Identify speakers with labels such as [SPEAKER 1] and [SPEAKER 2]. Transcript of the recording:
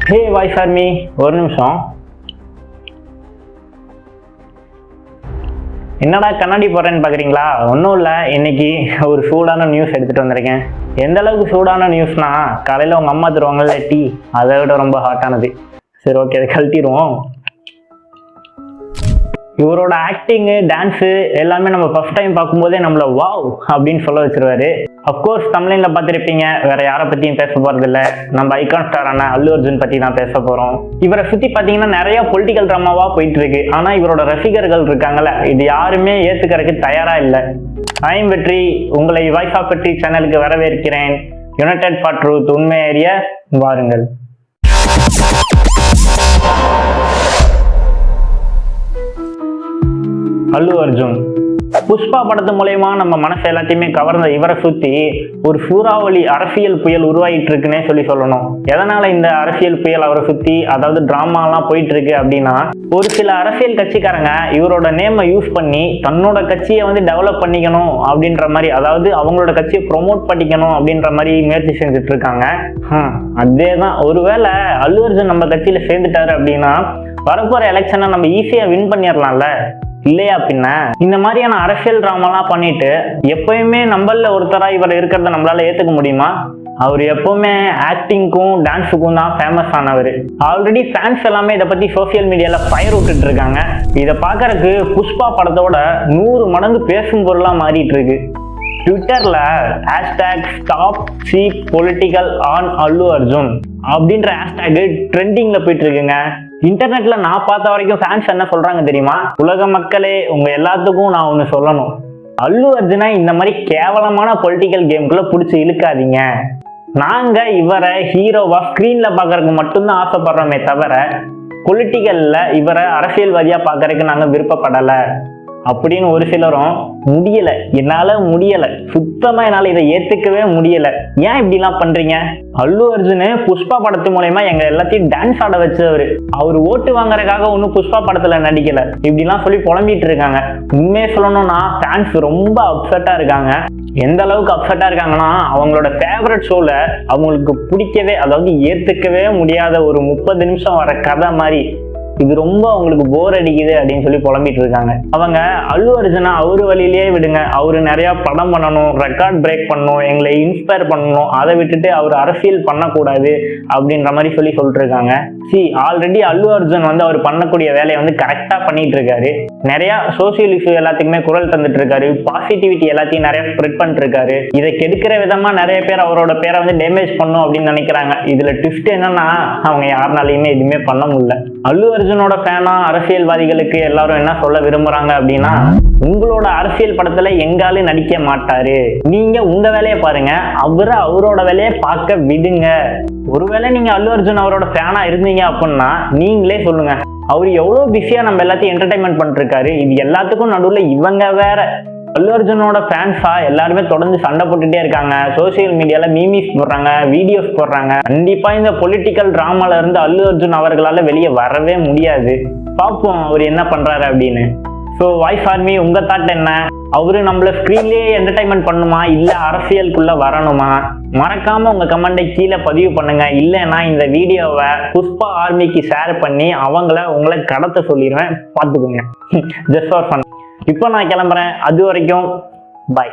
[SPEAKER 1] ஹே voice army, ஒரு நிமிஷம். என்னடா கண்ணாடி போடுறேன்னு பார்க்குறீங்களா? ஒன்றும் இல்லை, இன்னைக்கு ஒரு சூடான நியூஸ் எடுத்துகிட்டு வந்திருக்கேன். எந்த அளவுக்கு சூடான நியூஸ்னா, காலையில் உங்கள் அம்மா தருவாங்கல்ல டீ, அதை விட ரொம்ப ஹாட்டானது. சரி, ஓகே, அதை கழட்டிடுவோம். இவரோட ஆக்டிங்கு, டான்ஸு எல்லாமே நம்ம ஃபர்ஸ்ட் டைம் பார்க்கும்போதே நம்மள வாவ் அப்படின்னு சொல்ல வச்சிருவாரு. அப்கோர்ஸ் தமிழ்ல பார்த்துருப்பீங்க, வேற யாரை பற்றியும் பேச போறது இல்லை. நம்ம ஐகான் ஸ்டாரான அல்லு அர்ஜுன் பற்றி தான் பேச போகிறோம். இவரை சுற்றி பார்த்தீங்கன்னா நிறைய பொலிட்டிக்கல் ட்ராமாவாக போயிட்டு இருக்கு. ஆனால் இவரோட ரசிகர்கள் இருக்காங்கல்ல, இது யாருமே ஏற்றுக்கிறதுக்கு தயாராக இல்லை. ஐம் வெற்றி உங்களை வாய்ஸ் ஆஃப் வெற்றி சேனலுக்கு வரவேற்கிறேன். யுனைடெட் ஃபார் ட்ரூத், உண்மை அறிய வாருங்கள். அல்லு அர்ஜுன் புஷ்பா படத்து மூலயமா நம்ம மனசு எல்லாத்தையுமே கவர்ந்த இவரை சுத்தி ஒரு சூறாவளி அரசியல் புயல் உருவாகிட்டு இருக்குன்னே சொல்லணும். எதனால இந்த அரசியல் புயல் அவரை சுத்தி, அதாவது டிராமாலாம் போயிட்டு இருக்கு அப்படின்னா, ஒரு சில அரசியல் கட்சிக்காரங்க இவரோட நேமை யூஸ் பண்ணி தன்னோட கட்சியை டெவலப் பண்ணிக்கணும் அப்படின்ற மாதிரி, அதாவது அவங்களோட கட்சியை ப்ரொமோட் பண்ணிக்கணும் அப்படின்ற மாதிரி முயற்சி செஞ்சுட்டு இருக்காங்க. அதேதான், ஒருவேளை அல்லு அர்ஜுன் நம்ம கட்சியில சேர்ந்துட்டாரு அப்படின்னா வரப்போற எலெக்ஷனை நம்ம ஈஸியா வின் பண்ணிடலாம்ல, இல்லையா? பின்ன இந்த மாதிரியான அரசியல் டிராமாலாம் பண்ணிட்டு எப்பயுமே நம்மள ஒருத்தரா இவர் இருக்கிறத நம்மளால ஏத்துக்க முடியுமா? அவர் எப்பவுமே ஆக்டிங்க்கும் டான்ஸுக்கும் தான் ஃபேமஸ் ஆனவர். ஆல்ரெடி ஃபேன்ஸ் எல்லாமே இதை பத்தி சோசியல் மீடியால ஃபயர் விட்டுட்டு இருக்காங்க. இதை பார்க்கறதுக்கு புஷ்பா படத்தோட 100 மடங்கு பேசும் பொருளா மாறிட்டு இருக்கு. ட்விட்டர்ல #StopCheapPolitical on அல்லு அர்ஜுன் அப்படின்ற ஹேஷ்டேக் ட்ரெண்டிங்ல போயிட்டு இருக்குங்க. இன்டர்நெட்ல நான் பார்த்த வரைக்கும் ஃபேன்ஸ் என்ன சொல்றாங்க தெரியுமா? உலக மக்களே, உங்க எல்லாத்துக்கும் நான் ஒண்ணு சொல்லணும், அல்லு அர்ஜுனை இந்த மாதிரி கேவலமான பொலிட்டிக்கல் கேம்குள்ள பிடிச்சி இழுக்காதீங்க. நாங்க இவரை ஹீரோவா ஸ்கிரீன்ல பாக்குறதுக்கு மட்டும்தான் ஆசைப்படுறோமே தவிர பொலிட்டிக்கல்ல இவரை அரசியல்வாதியா பாக்குறதுக்கு நாங்க விருப்பப்படல அப்படின்னு ஒரு சிலரும். முடியல, என்னால முடியல, சுத்தமா என்னால இதை ஏத்துக்கவே முடியல. ஏன் இப்படி எல்லாம் பண்றீங்க? அல்லு அர்ஜுன் புஷ்பா படத்து மூலயமா எங்க எல்லாத்தையும் டான்ஸ் ஆட வச்சவரு. அவர் ஓட்டு வாங்குறதுக்காக ஒன்னும் புஷ்பா படத்துல நடிக்கல, இப்படி எல்லாம் சொல்லி புலம்பிட்டு இருக்காங்க. உண்மையே சொல்லணும்னா ஃபேன்ஸ் ரொம்ப அப்செட்டா இருக்காங்க. எந்த அளவுக்கு அப்செட்டா இருக்காங்கன்னா, அவங்களோட ஃபேவரட் ஷோல அவங்களுக்கு பிடிக்கவே, அதாவது ஏத்துக்கவே முடியாத ஒரு 30 நிமிஷம் வர கதை மாதிரி இது ரொம்ப அவங்களுக்கு போர் அடிக்குது அப்படின்னு சொல்லி புலம்பிட்டு இருக்காங்க. அவங்க அல்லு அர்ஜுனா அவரு வழியிலேயே விடுங்க, அவரு நிறைய படம் பண்ணணும், ரெக்கார்ட் பிரேக் பண்ணணும், எங்களை இன்ஸ்பயர் பண்ணணும், அதை விட்டுட்டு அவர் அரசியல் பண்ணக்கூடாது அப்படின்ற மாதிரி சொல்லிட்டு இருக்காங்க. ஆல்ரெடி அல்லு அர்ஜுன் அவர் பண்ணக்கூடிய வேலையை கரெக்டா பண்ணிட்டு இருக்காரு. நிறைய சோசியல் இஷ்யூ எல்லாத்துக்குமே குரல் தந்துட்டு இருக்காரு. பாசிட்டிவிட்டி எல்லாத்தையும் நிறைய ஸ்ப்ரெட் பண்ணிட்டு இருக்காரு. இதை கெடுக்கிற விதமா நிறைய பேர் அவரோட பேரை டேமேஜ் பண்ணும் அப்படின்னு நினைக்கிறாங்க. இதுல ட்விஸ்ட் என்னன்னா, அவங்க யாருனாலையுமே எதுவுமே பண்ண முடியல. அல்லு அர்ஜுனோட ஃபேனா அரசியல்வாதிகளுக்கு எல்லாரும் என்ன சொல்ல விரும்புறாங்க அப்படின்னா, உங்களோட அரசியல் படத்துல எங்காலும் நடிக்க மாட்டாரு, நீங்க உங்க வேலையை பாருங்க, அவரோட வேலையை பார்க்க விடுங்க. ஒருவேளை நீங்க அல்லு அர்ஜுன் அவரோட ஃபேனா இருந்தீங்க அப்படின்னா நீங்களே சொல்லுங்க, அவர் எவ்வளவு பிஸியா நம்ம எல்லாத்தையும் என்டர்டைன்மெண்ட் பண்ணிட்டு இருக்காரு. இது எல்லாத்துக்கும் நடுவுல இவங்க வேற. அல்லு அர்ஜுனோட ஃபேன்ஸா எல்லாருமே தொடர்ந்து சண்டை போட்டுட்டே இருக்காங்க. சோசியல் மீடியால மீமிஸ் போடுறாங்க, வீடியோஸ் போடுறாங்க. கண்டிப்பா இந்த பொலிட்டிக்கல் டிராமால இருந்து அல்லு அர்ஜுன் அவர்களால வெளியே வரவே முடியாது. பார்ப்போம் அவர் என்ன பண்றாரு அப்படின்னு. ஸோ வாய்ஸ் ஆர்மி, உங்க தாட் என்ன? அவரு நம்மள ஸ்கிரீன்லயே என்டர்டைன்மெண்ட் பண்ணுமா, இல்ல அரசியலுக்குள்ள வரணுமா? மறக்காம உங்க கமெண்டை கீழே பதிவு பண்ணுங்க. இல்லைன்னா இந்த வீடியோவை புஷ்பா ஆர்மிக்கு ஷேர் பண்ணி உங்களை கடத்த சொல்லிடுவேன், பார்த்துக்கோங்க. Just for fun. இப்போ நான் கிளம்புறேன். அது வரைக்கும் பாய்.